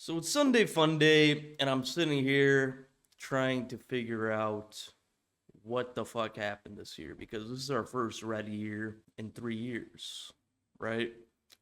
So it's Sunday fun day, and I'm sitting here trying to figure out what the fuck happened this year because this is our first red year in 3 years, right?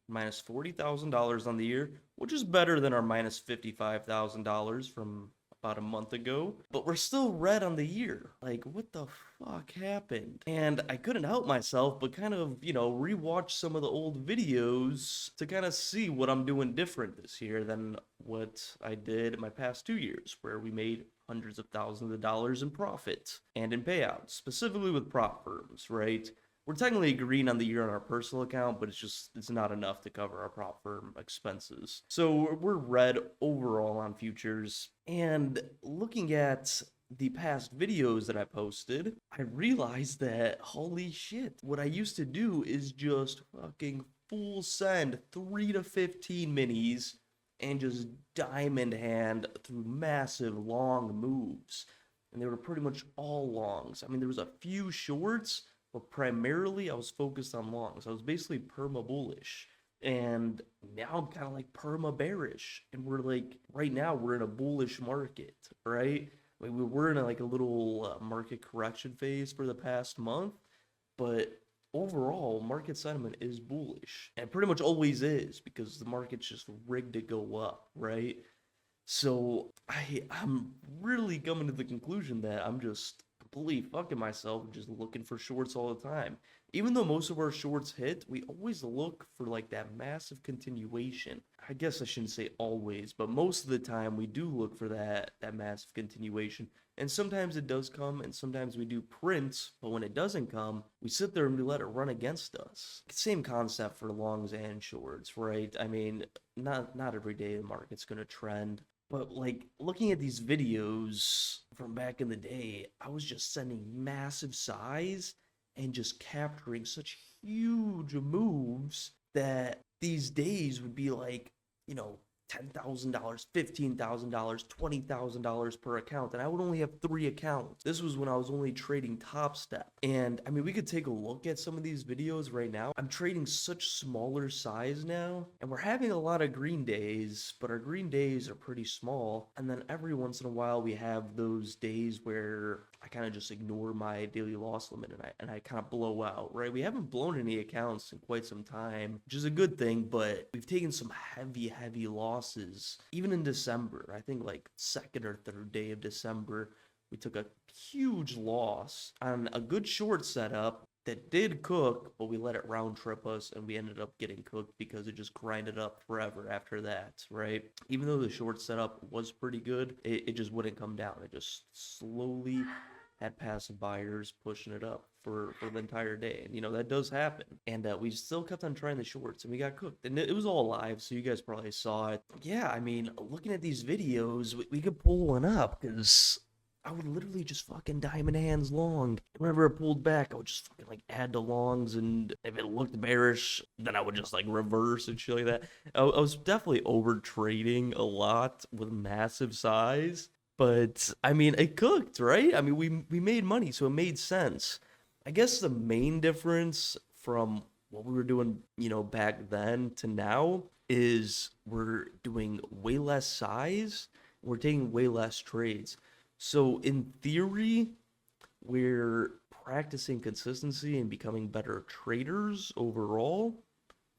Minus $40,000 on the year, which is better than our minus $55,000 from about a month ago, but we're still red on the year. Like, what the fuck happened? And I couldn't help myself but kind of, rewatch some of the old videos to kind of see what I'm doing different this year than what I did in my past 2 years, where we made hundreds of thousands of dollars in profit and in payouts, specifically with prop firms, right? We're technically green on the year on our personal account, but it's not enough to cover our prop firm expenses. So we're red overall on futures. And looking at the past videos that I posted, I realized that holy shit, what I used to do is just fucking full send 3 to 15 minis and just diamond hand through massive long moves. And they were pretty much all longs. I mean, there was a few shorts, but primarily I was focused on longs. I was basically perma bullish. And now I'm kind of like perma bearish. And we're like, right now we're in a bullish market, right? I mean, we're in like a little market correction phase for the past month, but overall market sentiment is bullish and pretty much always is because the market's just rigged to go up, right? So I'm really coming to the conclusion that I'm just completely fucking myself, just looking for shorts all the time. Even though most of our shorts hit, we always look for like that massive continuation. I guess I shouldn't say always, but most of the time we do look for that massive continuation. And sometimes it does come, and sometimes we do print, but when it doesn't come, we sit there and we let it run against us. Same concept for longs and shorts, right? I mean, not every day the market's gonna trend. But like looking at these videos from back in the day, I was just sending massive size and just capturing such huge moves that these days would be like, you know, $10,000, $15,000, $20,000 per account, and I would only have 3 accounts. This was when I was only trading Topstep. And I mean, we could take a look at some of these videos right now. I'm trading such smaller size now, and we're having a lot of green days, but our green days are pretty small. And then every once in a while, we have those days where I kind of just ignore my daily loss limit and I kind of blow out, right? We haven't blown any accounts in quite some time, which is a good thing, but we've taken some heavy losses. Even in December, I think like second or third day of December, we took a huge loss on a good short setup that did cook, but we let it round trip us and we ended up getting cooked because it just grinded up forever after that, right? Even though the short setup was pretty good, it just wouldn't come down. It just slowly had passive buyers pushing it up for the entire day. And, that does happen. And we still kept on trying the shorts and we got cooked. And it was all live, so you guys probably saw it. Yeah, I mean, looking at these videos, we could pull one up because I would literally just fucking diamond hands long. Whenever it pulled back, I would just fucking like add to longs, and if it looked bearish, then I would just like reverse and shit like that. I was definitely over trading a lot with massive size, but I mean, it cooked, right? I mean, we made money, so it made sense. I guess the main difference from what we were doing, back then to now is we're doing way less size. We're taking way less trades. So in theory, we're practicing consistency and becoming better traders overall,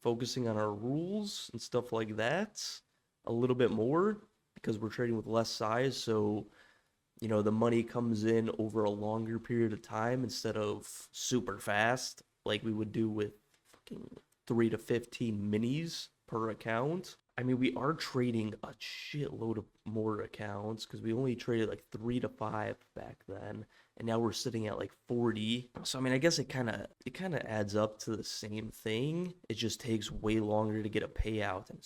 focusing on our rules and stuff like that a little bit more because we're trading with less size. So, the money comes in over a longer period of time instead of super fast like we would do with fucking 3 to 15 minis per account. I mean, we are trading a shitload of more accounts because we only traded like 3 to 5 back then, and now we're sitting at like 40. So I mean, I guess it kind of adds up to the same thing. It just takes way longer to get a payout, and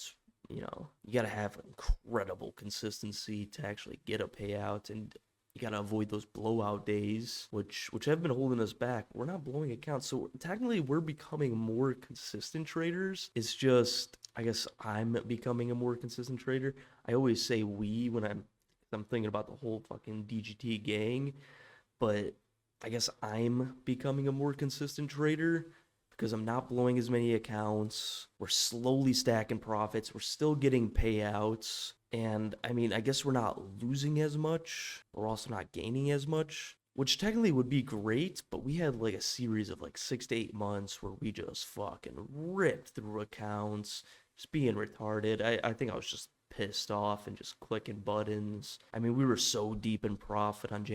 you got to have incredible consistency to actually get a payout, and you got to avoid those blowout days, which have been holding us back. We're not blowing accounts, so technically we're becoming more consistent traders. It's just, I guess I'm becoming a more consistent trader. I always say we when I'm thinking about the whole fucking DGT gang, but I guess I'm becoming a more consistent trader because I'm not blowing as many accounts. We're slowly stacking profits. We're still getting payouts. And I mean, I guess we're not losing as much. We're also not gaining as much, which technically would be great. But we had like a series of like 6 to 8 months where we just fucking ripped through accounts, just being retarded. I think I was just pissed off and just clicking buttons. I mean, we were so deep in profit on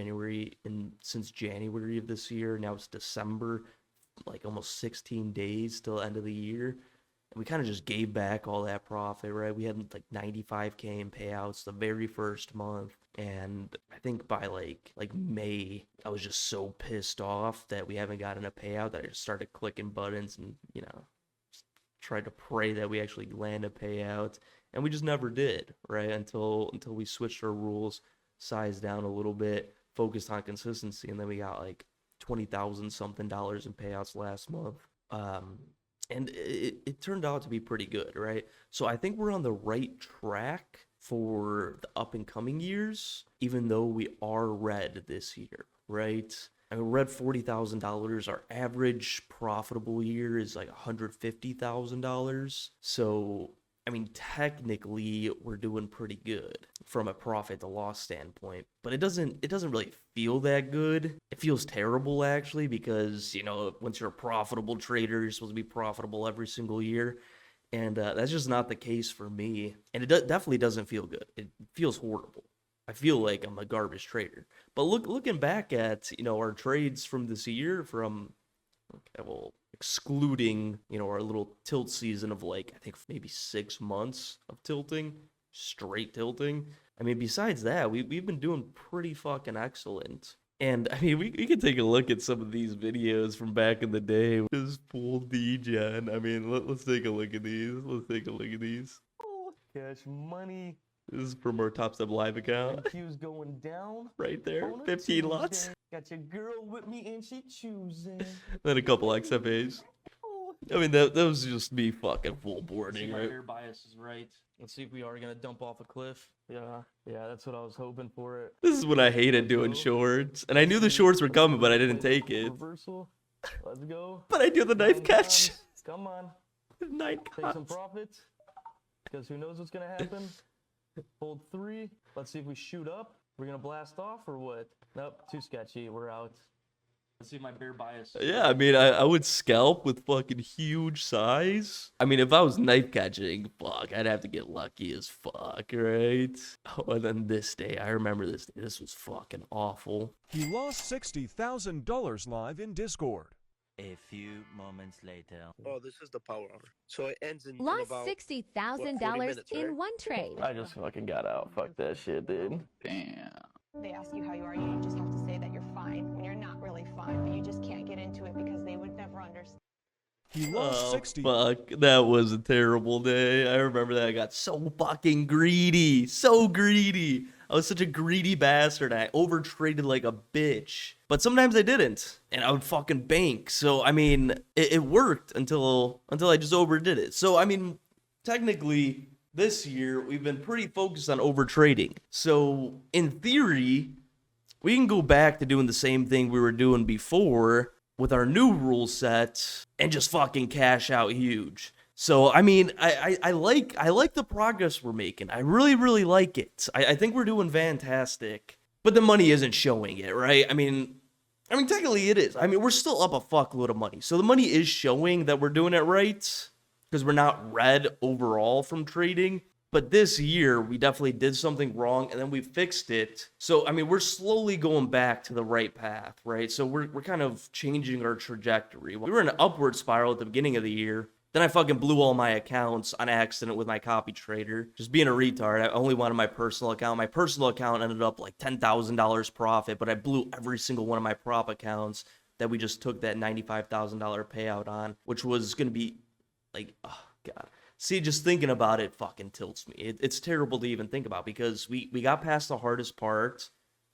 since January of this year. Now it's December, like almost 16 days till the end of the year. And we kind of just gave back all that profit, right? We had like 95K in payouts the very first month. And I think by like May, I was just so pissed off that we haven't gotten a payout that I just started clicking buttons and, just tried to pray that we actually land a payout. And we just never did, right? Until we switched our rules, sized down a little bit, focused on consistency, and then we got like $20,000 something in payouts last month. And it turned out to be pretty good, right? So I think we're on the right track for the up and coming years, even though we are red this year, right? I mean, we're at $40,000. Our average profitable year is like $150,000. So I mean, technically, we're doing pretty good from a profit to loss standpoint, but it doesn't really feel that good. It feels terrible, actually, because, once you're a profitable trader, you're supposed to be profitable every single year, and that's just not the case for me, and it definitely doesn't feel good. It feels horrible. I feel like I'm a garbage trader. But looking back at, our trades from this year, excluding, our little tilt season of like, I think maybe 6 months of tilting, straight tilting. I mean, besides that, we've been doing pretty fucking excellent. And I mean, we can take a look at some of these videos from back in the day. Just full degen. I mean, let's take a look at these. Oh, cash money. This is from our Topstep live account. Q's going down. Right there. 15 lots. Got your girl with me and she choosing. Then a couple XFAs. I mean, that was just me fucking full boarding, right? Your bias is right. Let's see if we are gonna dump off a cliff. Yeah, that's what I was hoping for it. This is when I hated doing shorts. And I knew the shorts were coming, but I didn't take it. Reversal. Let's go. But I do the knife catch. Come on. Take some profits. Because who knows what's gonna happen? Hold 3. Let's see if we shoot up. We're gonna blast off or what? Nope, too sketchy. We're out. Let's see my bear bias. Yeah, I mean, I would scalp with fucking huge size. I mean, if I was knife catching, fuck, I'd have to get lucky as fuck, right? Oh, and then this day, I remember this day. This was fucking awful. He lost $60,000 live in Discord. A few moments later. Oh, this is the power hour. So it ends in Lost about $60,000 in one trade. I just fucking got out. Fuck that shit, dude. Damn. They ask you how you are, you just have to say that you're fine when you're not really fine, but you just can't get into it because they would never understand. He lost 60. Fuck, that was a terrible day. I remember that. I got so fucking greedy. So greedy. I was such a greedy bastard. I overtraded like a bitch. But sometimes I didn't. And I would fucking bank. So, I mean, it worked until I just overdid it. So, I mean, technically, this year, we've been pretty focused on overtrading. So, in theory, we can go back to doing the same thing we were doing before with our new rule set and just fucking cash out huge. So, I mean, I like the progress we're making. I really, really like it. I think we're doing fantastic. But the money isn't showing it, right? I mean, technically it is. I mean, we're still up a fuckload of money. So the money is showing that we're doing it right because we're not red overall from trading. But this year, we definitely did something wrong, and then we fixed it. So, I mean, we're slowly going back to the right path, right? So we're kind of changing our trajectory. We were in an upward spiral at the beginning of the year. Then I fucking blew all my accounts on accident with my copy trader. Just being a retard. I only wanted my personal account. My personal account ended up like $10,000 profit, but I blew every single one of my prop accounts that we just took that $95,000 payout on, which was going to be like, oh, God. See, just thinking about it fucking tilts me. It's terrible to even think about because we got past the hardest part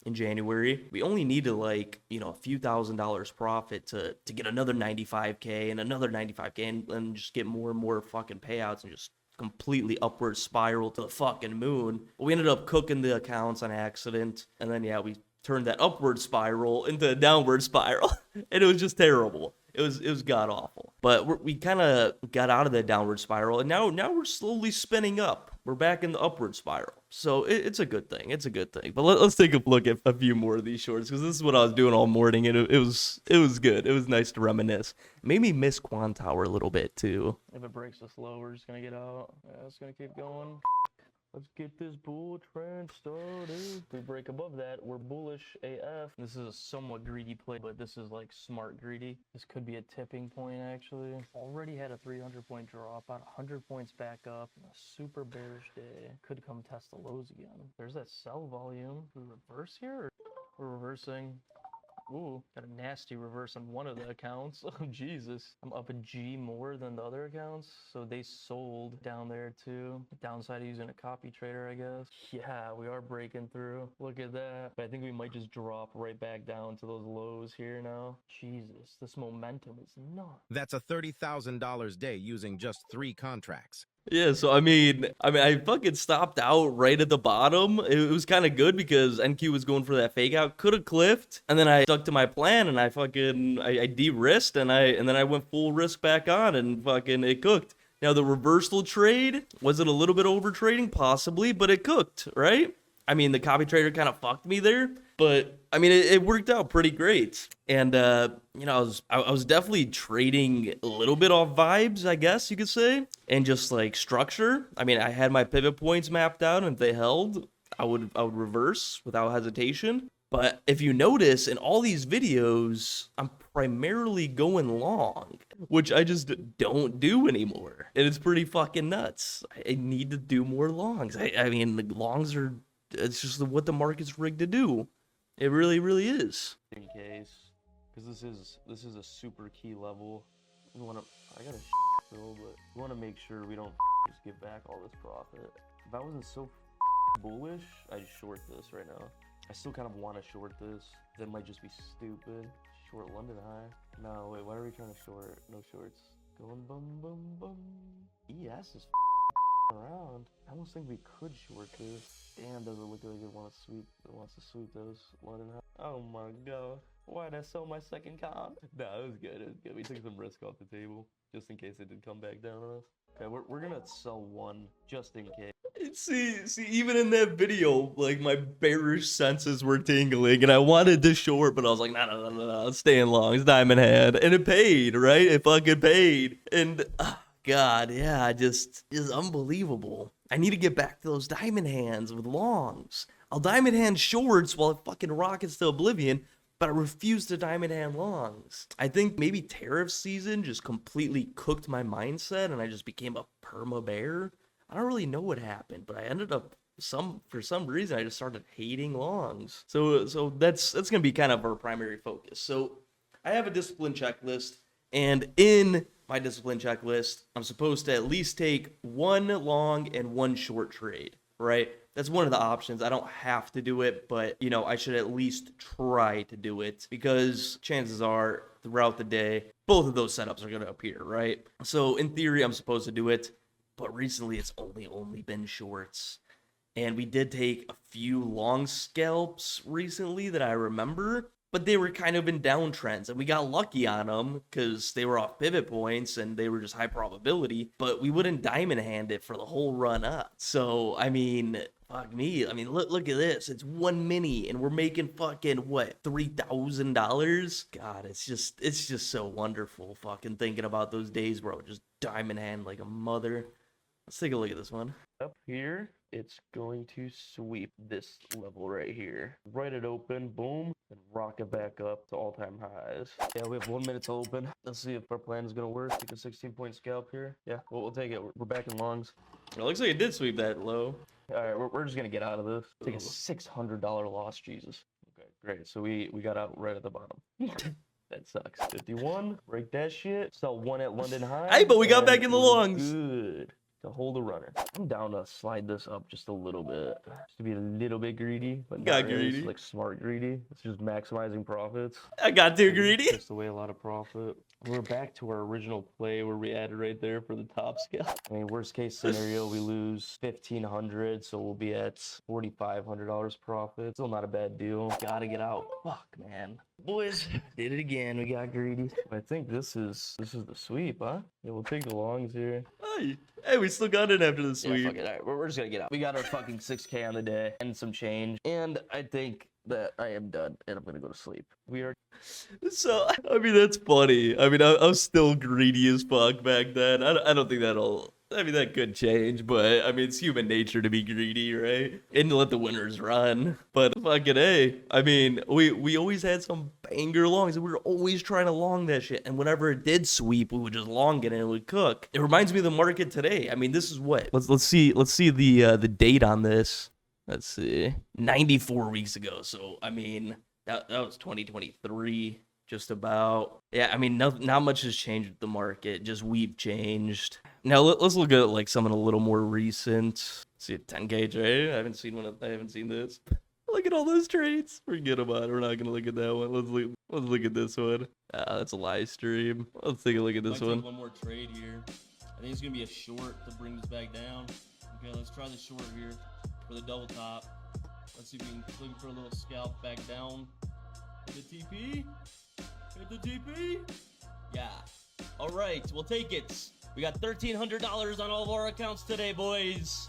in January. We only needed like, a few $1,000s profit to get another 95K and another 95K and just get more and more fucking payouts and just completely upward spiral to the fucking moon. But we ended up cooking the accounts on accident. And then, we turned that upward spiral into a downward spiral. And it was just terrible. It was god awful. But we kind of got out of that downward spiral, and now we're slowly spinning up. We're back in the upward spiral. So it's a good thing. It's a good thing. But let's take a look at a few more of these shorts, because this is what I was doing all morning, and it was good. It was nice to reminisce. Made me miss Quan Tower a little bit too. If it breaks us low, we're just gonna get out. Yeah, it's gonna keep going. Let's get this bull trend started. If we break above that, we're bullish AF. This is a somewhat greedy play, but this is like smart greedy. This could be a tipping point, actually. Already had a 300-point drop, about 100 points back up. A super bearish day. Could come test the lows again. There's that sell volume. We reverse here? Or we're reversing. Ooh, got a nasty reverse on one of the accounts. Oh, Jesus. I'm up a G more than the other accounts, so they sold down there too. Downside of using a copy trader, I guess. Yeah, we are breaking through. Look at that. But I think we might just drop right back down to those lows here now. Jesus, this momentum is nuts. That's a $30,000 day using just 3 contracts. Yeah, so I mean, I fucking stopped out right at the bottom. It was kind of good because NQ was going for that fake out, could have cliffed, and then I stuck to my plan and I de-risked and then I went full risk back on and fucking it cooked. Now the reversal trade, was it a little bit over trading? Possibly, but it cooked, right? I mean, the copy trader kind of fucked me there, but I mean, it worked out pretty great. And, you know, I was definitely trading a little bit off vibes, I guess you could say, and just like structure. I mean, I had my pivot points mapped out, and if they held, I would reverse without hesitation. But if you notice in all these videos, I'm primarily going long, which I just don't do anymore. And it's pretty fucking nuts. I need to do more longs. I mean, the longs are, it's just what the market's rigged to do. It really, really is. In case, because this is a super key level. I gotta still, but we want to make sure we don't just give back all this profit. If I wasn't so bullish, I'd short this right now. I still kind of want to short this. That might just be stupid. Short London high. No, wait, why are we trying to short? No shorts. Going boom, boom, boom. ES is around. I almost think we could short this. Damn, does it look like it wants to sweep those London high. Oh my god. Why did I sell my second comp? No, it was good. It was good. We took some risk off the table just in case it did come back down on us. Okay, we're gonna sell one just in case. See, even in that video, like my bearish senses were tingling, and I wanted to short, but I was like, no, it's staying long. It's diamond hand, and it paid, right? It fucking paid, and God, yeah, it's unbelievable. I need to get back to those diamond hands with longs. I'll diamond hand shorts while it fucking rockets to oblivion, but I refuse to diamond hand longs. I think maybe tariff season just completely cooked my mindset, and I just became a perma bear. I don't really know what happened, but I ended up for some reason I just started hating longs. So that's gonna be kind of our primary focus. So I have a discipline checklist, and in my discipline checklist, I'm supposed to at least take one long and one short trade, right? That's one of the options. I don't have to do it, but you know, I should at least try to do it because chances are throughout the day, both of those setups are gonna appear, right? So in theory, I'm supposed to do it. But recently it's only been shorts. And we did take a few long scalps recently that I remember, but they were kind of in downtrends, and we got lucky on them because they were off pivot points and they were just high probability, but we wouldn't diamond hand it for the whole run up. So, I mean, fuck me. I mean, look at this. It's 1 mini and we're making fucking what, $3,000? God, it's just so wonderful fucking thinking about those days where I would just diamond hand like a mother. Let's take a look at this one. Up here, it's going to sweep this level right here. Right it open, boom, and rock it back up to all-time highs. Yeah, we have 1 minute to open. Let's see if our plan is going to work. Take a 16-point scalp here. Yeah, we'll take it. We're back in longs. It looks like it did sweep that low. All right, we're just going to get out of this. Take a $600 loss, Jesus. Okay, great. So we got out right at the bottom. That sucks. 51, break that shit. Sell one at London high. Hey, but we got back in the longs. Good. To hold a runner. I'm down to slide this up just a little bit. Just to be a little bit greedy, but not really. Greedy. It's like smart greedy. It's just maximizing profits. I got too greedy. Just away a lot of profit. We're back to our original play where we added right there for the top scale. I mean, worst case scenario, we lose 1,500, so we'll be at $4,500 profit. Still not a bad deal. Gotta get out. Fuck, man. Boys, did it again. We got greedy. I think this is the sweep, huh? Yeah, we'll take the longs here. Hey, we still got it after the sweep. Yeah, fuck it. All right, we're just gonna get out. We got our fucking 6K on the day and some change. And I think that I am done and I'm gonna go to sleep. We are. So, I mean, that's funny. I mean, I was still greedy as fuck back then. I don't think that could change, but I mean, it's human nature to be greedy, right? And to let the winners run. But fucking A, I mean, we always had some banger longs, and we were always trying to long that shit. And whenever it did sweep, we would just long it and it would cook. It reminds me of the market today. I mean, this is what? Let's see the date on this. Let's see, 94 weeks ago. So I mean, that was 2023. Just about. Yeah, I mean, not much has changed with the market. Just we've changed. Now let's look at like some of a little more recent. Let's see a 10K trade. I haven't seen this. Look at all those trades. Forget about it. We're not gonna look at that one. Let's look at this one. That's a live stream. Let's take a look at this one. One more trade here. I think it's gonna be a short to bring this back down. Okay, let's try the short here for the double top. Let's see if we can look for a little scalp back down. Hit the TP. Hit the TP. Yeah. All right, we'll take it. We got $1,300 on all of our accounts today, boys.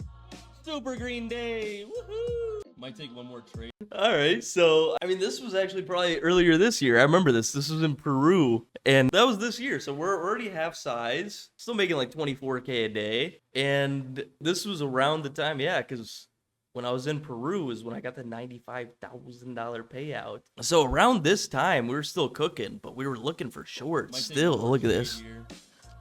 Super green day. Woohoo! Might take one more trade. All right, so I mean, this was actually probably earlier this year. I remember this. This was in Peru, and that was this year. So we're already half size, still making like 24K a day, and this was around the time, yeah, because when I was in Peru is when I got the $95,000 payout. So around this time, we were still cooking, but we were looking for shorts still. Look at this.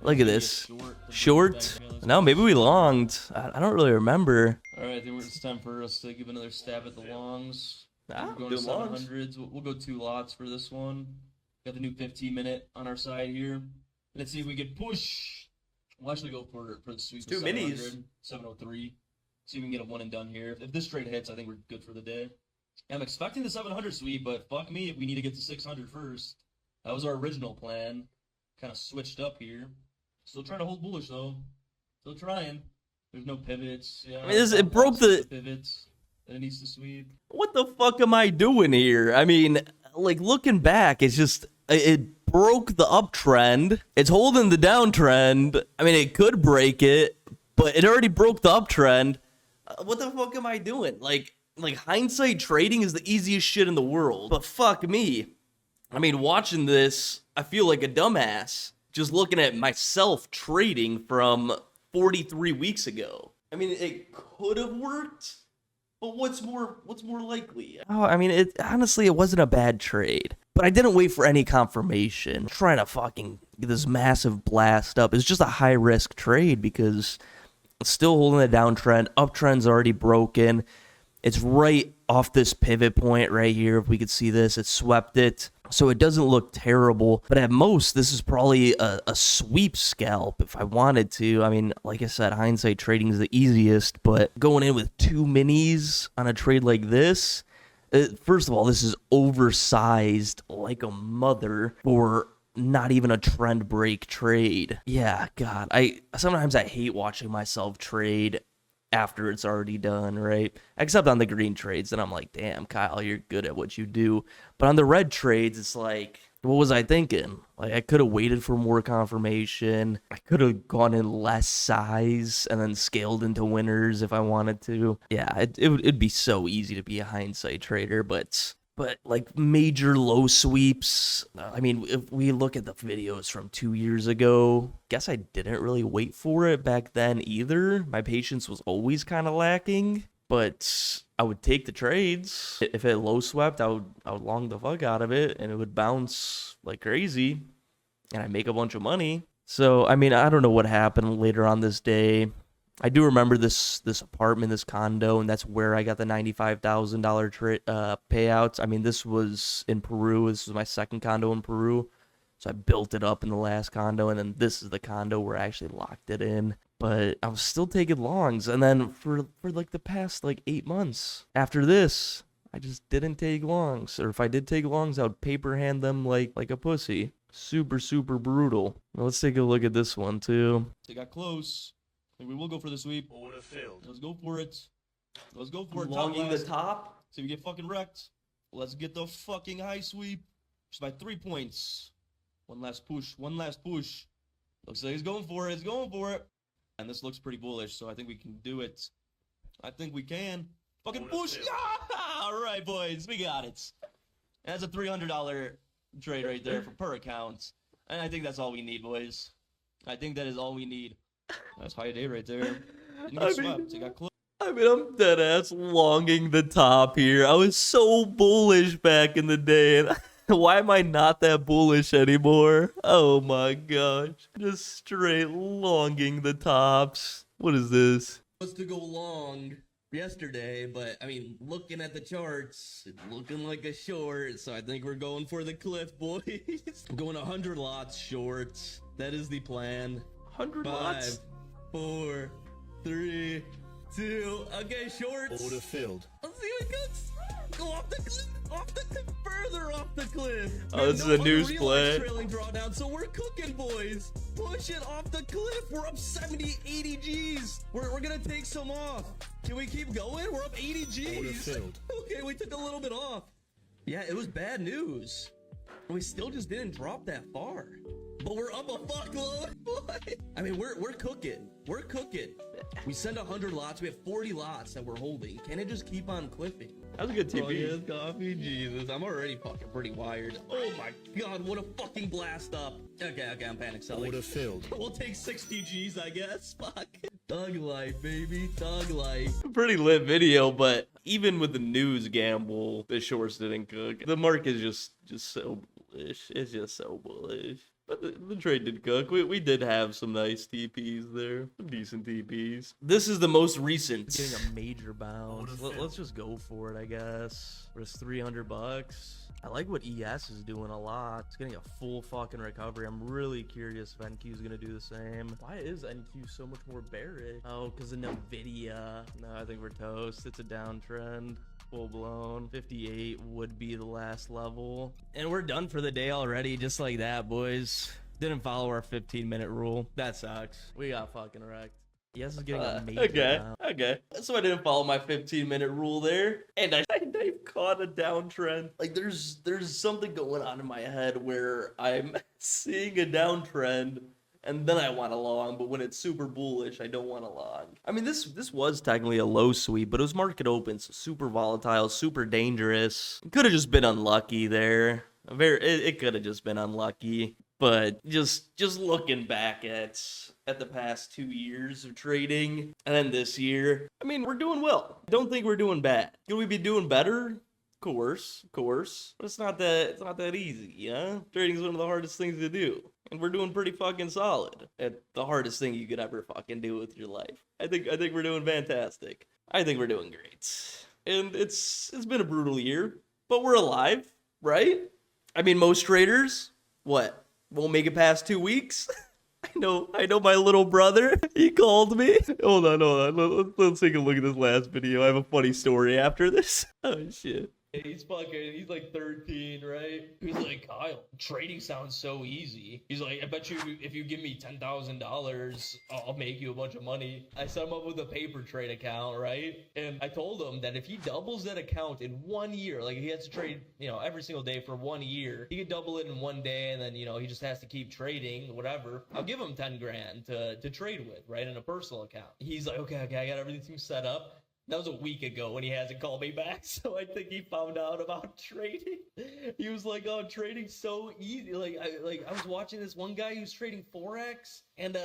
Look at this. Short? No, maybe we longed. I don't really remember. All right, I think it's time for us to give another stab at the longs. Ah, we're going to 700s. We'll go 2 lots for this one. Got the new 15-minute on our side here. Let's see if we can push. We'll actually go for the sweep. 2 minis. 703. See if we can get a one and done here. If this trade hits, I think we're good for the day. I'm expecting the 700 sweep, but fuck me if we need to get to 600 first. That was our original plan. Kind of switched up here. Still trying to hold bullish though. Still trying. There's no pivots. Yeah, I mean, it broke the pivots. Then it needs to sweep. What the fuck am I doing here? I mean, like looking back, it's just it broke the uptrend. It's holding the downtrend. I mean, it could break it, but it already broke the uptrend. What the fuck am I doing? Like hindsight trading is the easiest shit in the world. But fuck me. I mean, watching this, I feel like a dumbass. Just looking at myself trading from 43 weeks ago. I mean, it could have worked, but what's more likely? Oh, I mean, honestly, it wasn't a bad trade. But I didn't wait for any confirmation. Trying to fucking get this massive blast up. It's just a high risk trade because it's still holding a downtrend. Uptrend's already broken. It's right off this pivot point right here. If we could see this, it swept it. So it doesn't look terrible. But at most, this is probably a sweep scalp if I wanted to. I mean, like I said, hindsight trading is the easiest. But going in with 2 minis on a trade like this, first of all, this is oversized like a mother for not even a trend break trade. Yeah, God. Sometimes I hate watching myself trade after it's already done, right? Except on the green trades, then I'm like, damn, Kyle, you're good at what you do. But on the red trades, it's like, what was I thinking? Like, I could have waited for more confirmation. I could have gone in less size and then scaled into winners if I wanted to. Yeah, it'd be so easy to be a hindsight trader, but like major low sweeps, I mean, if we look at the videos from 2 years ago, guess I didn't really wait for it back then either. My patience was always kind of lacking, but I would take the trades. If it low swept, I would long the fuck out of it and it would bounce like crazy and I'd make a bunch of money. So, I mean, I don't know what happened later on this day. I do remember this apartment, this condo, and that's where I got the $95,000 payouts. I mean, this was in Peru. This was my second condo in Peru. So I built it up in the last condo, and then this is the condo where I actually locked it in. But I was still taking longs, and then for like the past like 8 months after this, I just didn't take longs. Or if I did take longs, I would paper hand them like a pussy. Super, super brutal. Now let's take a look at this one too. They got close. I think we will go for the sweep. Order filled. Let's go for it. Let's go for it. Longing the last. top. See if we get fucking wrecked. Let's get the fucking high sweep. Just by 3 points. One last push. One last push. Looks like he's going for it. He's going for it. And this looks pretty bullish, so I think we can do it. I think we can. Fucking push. Yeah! All right, boys. We got it. That's a $300 trade right there for per account. And I think that's all we need, boys. I think that is all we need. That's high day right there. Didn't get swept. He got close. I mean, I'm dead ass longing the top here. I was so bullish back in the day, and why am I not that bullish anymore? Oh my gosh. Just straight longing the tops. What is this? Was to go long yesterday, but I mean, looking at the charts, it's looking like a short, so I think we're going for the cliff, boys. I'm going 100 lots short. That is the plan. 100 5, lots? 4, 3, 2. Okay, shorts. Order filled. Let's see what goes. Go off the cliff, further off the cliff. Oh, this is a news play. Trailing drawdown, so we're cooking, boys. Push it off the cliff. We're up 70, 80 G's. We're gonna take some off. Can we keep going? We're up 80 Order G's. filled. Okay, we took a little bit off. Yeah, it was bad news. We still just didn't drop that far. But we're up a fuckload. I mean, we're cooking. We're cooking. We send 100 lots. We have 40 lots that we're holding. Can it just keep on cliffing? That was a good Oh, TP. yes, coffee. Jesus, I'm already fucking pretty wired. Oh my god, what a fucking blast up. Okay, I'm panic selling. Order filled. We'll take 60 G's, I guess. Fuck. Thug life, baby. Thug life. Pretty lit video, but even with the news gamble, the shorts didn't cook. The market is just so bullish. It's just so bullish. But the trade did cook. We did have some nice TPs there. Some decent TPs. This is the most recent. Getting a major bounce. Let's just go for it, I guess. For just $300. I like what ES is doing a lot. It's getting a full fucking recovery. I'm really curious if NQ is going to do the same. Why is NQ so much more bearish? Oh, because of NVIDIA. No, I think we're toast. It's a downtrend. Full blown. 58 would be the last level. And we're done for the day already, just like that, boys. Didn't follow our 15-minute rule. That sucks. We got fucking wrecked. Yes, is getting a major Okay. So I didn't follow my 15-minute rule there, and I caught a downtrend. Like there's something going on in my head where I'm seeing a downtrend, and then I want a long, but when it's super bullish, I don't want a long. I mean, this was technically a low sweep, but it was market open, so super volatile, super dangerous. Could have just been unlucky there. It could have just been unlucky. But just looking back at the past 2 years of trading, and then this year, I mean, we're doing well. I don't think we're doing bad. Could we be doing better? Of course. But it's not that easy, you know? Trading is one of the hardest things to do. And we're doing pretty fucking solid at the hardest thing you could ever fucking do with your life. I think we're doing fantastic. I think we're doing great. And it's been a brutal year, but we're alive, right? I mean, most traders, what? Won't make it past 2 weeks? I know my little brother. He called me. Hold on. Let's take a look at this last video. I have a funny story after this. Oh, shit. He's like 13, right? He's like, Kyle, trading sounds so easy. He's like, I bet you if you give me $10,000, I'll make you a bunch of money. I set him up with a paper trade account, right? And I told him that if he doubles that account in 1 year, like he has to trade, every single day for 1 year, he could double it in 1 day, and then, he just has to keep trading, whatever. I'll give him 10 grand to trade with, right? In a personal account. He's like, okay, I got everything set up. That was a week ago when he hasn't called me back, so I think he found out about trading. He was like, "Oh, trading's so easy." I was watching this one guy who's trading Forex, and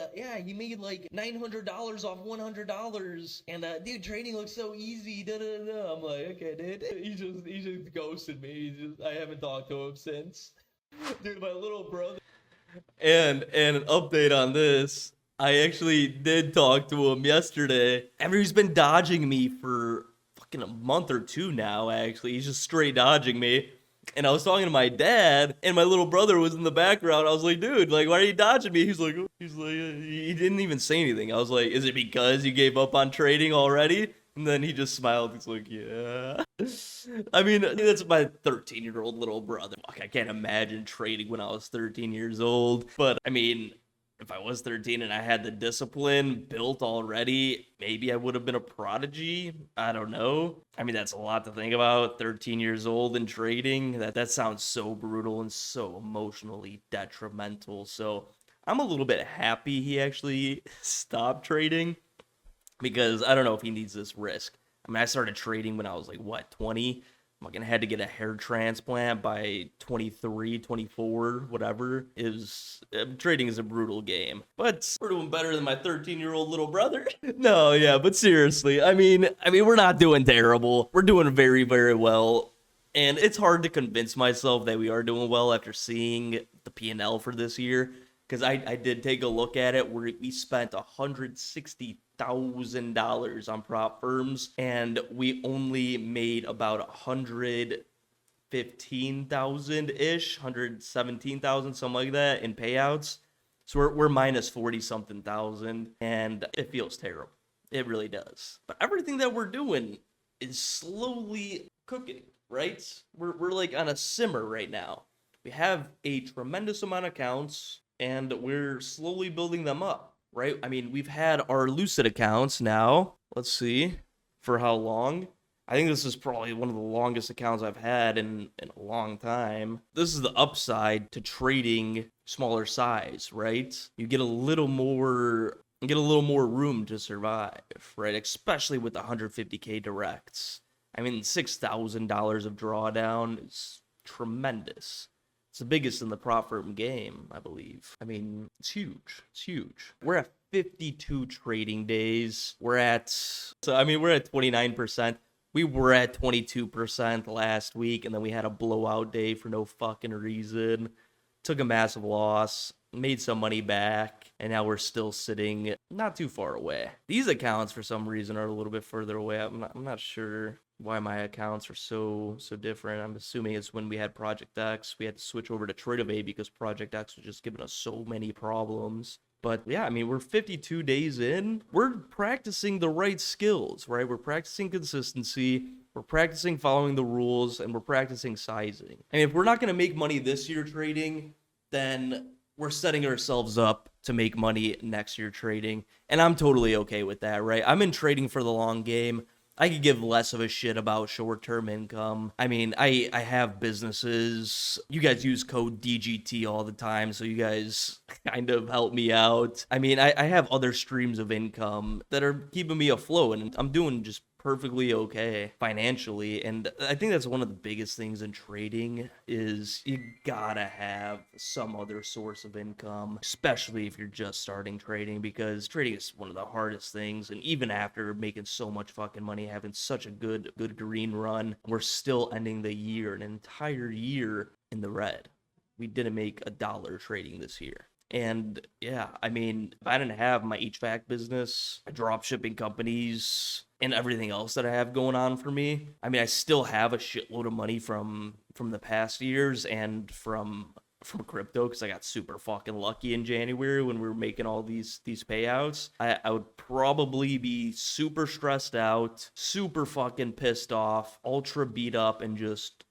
he made like $900 off $100, and dude, trading looks so easy. Da da da. I'm like, okay, dude. He just ghosted me. I haven't talked to him since. Dude, my little brother. And an update on this. I actually did talk to him yesterday. He's been dodging me for fucking a month or two now, actually. He's just straight dodging me. And I was talking to my dad, and my little brother was in the background. I was like, dude, like, why are you dodging me? He's like, he didn't even say anything. I was like, is it because you gave up on trading already? And then he just smiled. He's like, yeah. I mean, that's my 13-year-old little brother. Fuck, I can't imagine trading when I was 13 years old. But I mean, if I was 13 and I had the discipline built already, maybe I would have been a prodigy. I don't know. I mean, that's a lot to think about. 13 years old and trading. That sounds so brutal and so emotionally detrimental. So I'm a little bit happy he actually stopped trading, because I don't know if he needs this risk. I mean, I started trading when I was like, what, 20? I'm like, I had to get a hair transplant by 23, 24, whatever. Trading is a brutal game. But we're doing better than my 13-year-old little brother. No, yeah, but seriously, I mean, we're not doing terrible. We're doing very, very well. And it's hard to convince myself that we are doing well after seeing the P&L for this year. Because I did take a look at it where we spent $160,000 on prop firms, and we only made about 115,000-ish, 117,000, something like that in payouts. So we're minus 40-something thousand, and it feels terrible. It really does. But everything that we're doing is slowly cooking, right? We're like on a simmer right now. We have a tremendous amount of accounts, and we're slowly building them up, right? I mean, we've had our Lucid accounts now, let's see, for how long? I think this is probably one of the longest accounts I've had in a long time. This is the upside to trading smaller size, right? You get a little more room to survive, right? Especially with the 150K directs. I mean, $6,000 of drawdown is tremendous. It's the biggest in the prop firm game, I believe. I mean, it's huge. It's huge. We're at 52 trading days. We're at 29%. We were at 22% last week, and then we had a blowout day for no fucking reason. Took a massive loss, made some money back, and now we're still sitting not too far away. These accounts, for some reason, are a little bit further away. I'm not sure why my accounts are so different. I'm assuming it's when we had Project X, we had to switch over to Tradevate because Project X was just giving us so many problems. But yeah, I mean, we're 52 days in. We're practicing the right skills, right? We're practicing consistency. We're practicing following the rules, and we're practicing sizing. I mean, if we're not going to make money this year trading, then we're setting ourselves up to make money next year trading. And I'm totally okay with that, right? I'm in trading for the long game. I could give less of a shit about short-term income. I mean, I have businesses. You guys use code DGT all the time, so you guys kind of help me out. I mean, I have other streams of income that are keeping me afloat, and I'm doing just perfectly okay financially. And I think that's one of the biggest things in trading is you gotta have some other source of income, especially if you're just starting trading, because trading is one of the hardest things. And even after making so much fucking money, having such a good green run, we're still ending the year, an entire year, in the red. We didn't make $1 trading this year. And yeah, I mean, if I didn't have my HVAC business, my drop shipping companies, and everything else that I have going on for me, I mean, I still have a shitload of money from the past years and from crypto, because I got super fucking lucky in January when we were making all these payouts. I would probably be super stressed out, super fucking pissed off, ultra beat up, and just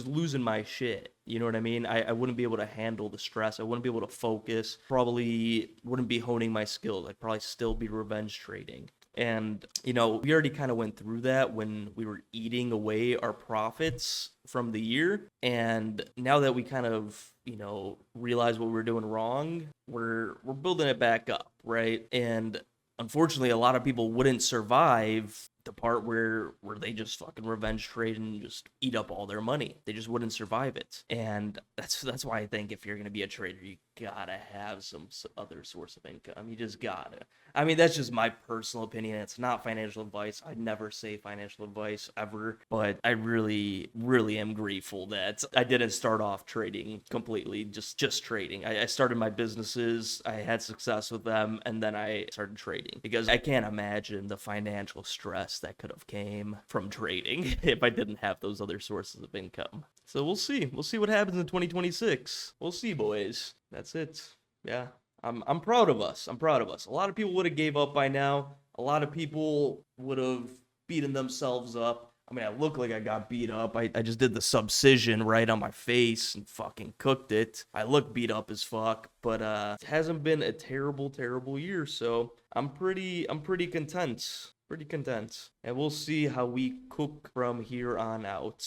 losing my shit. You know what I mean? I wouldn't be able to handle the stress. I wouldn't be able to focus. Probably wouldn't be honing my skills. I'd probably still be revenge trading. And, you know, we already kind of went through that when we were eating away our profits from the year. And now that we kind of, you know, realize what we were doing wrong, we're building it back up, right? And unfortunately, a lot of people wouldn't survive the part where they just fucking revenge trade and just eat up all their money. They just wouldn't survive it. And that's why I think if you're going to be a trader, you gotta have some other source of income. You just gotta. I mean, that's just my personal opinion. It's not financial advice. I never say financial advice ever, but I really, really am grateful that I didn't start off trading completely, just trading. I started my businesses, I had success with them, and then I started trading, because I can't imagine the financial stress that could have came from trading if I didn't have those other sources of income. So we'll see. We'll see what happens in 2026. We'll see, boys. That's it. Yeah. I'm proud of us. I'm proud of us. A lot of people would have gave up by now. A lot of people would have beating themselves up. I mean, I look like I got beat up. I just did the subcision right on my face and fucking cooked it. I look beat up as fuck, but it hasn't been a terrible, terrible year. So I'm pretty content. Pretty content. And we'll see how we cook from here on out.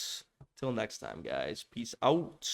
Till next time, guys. Peace out.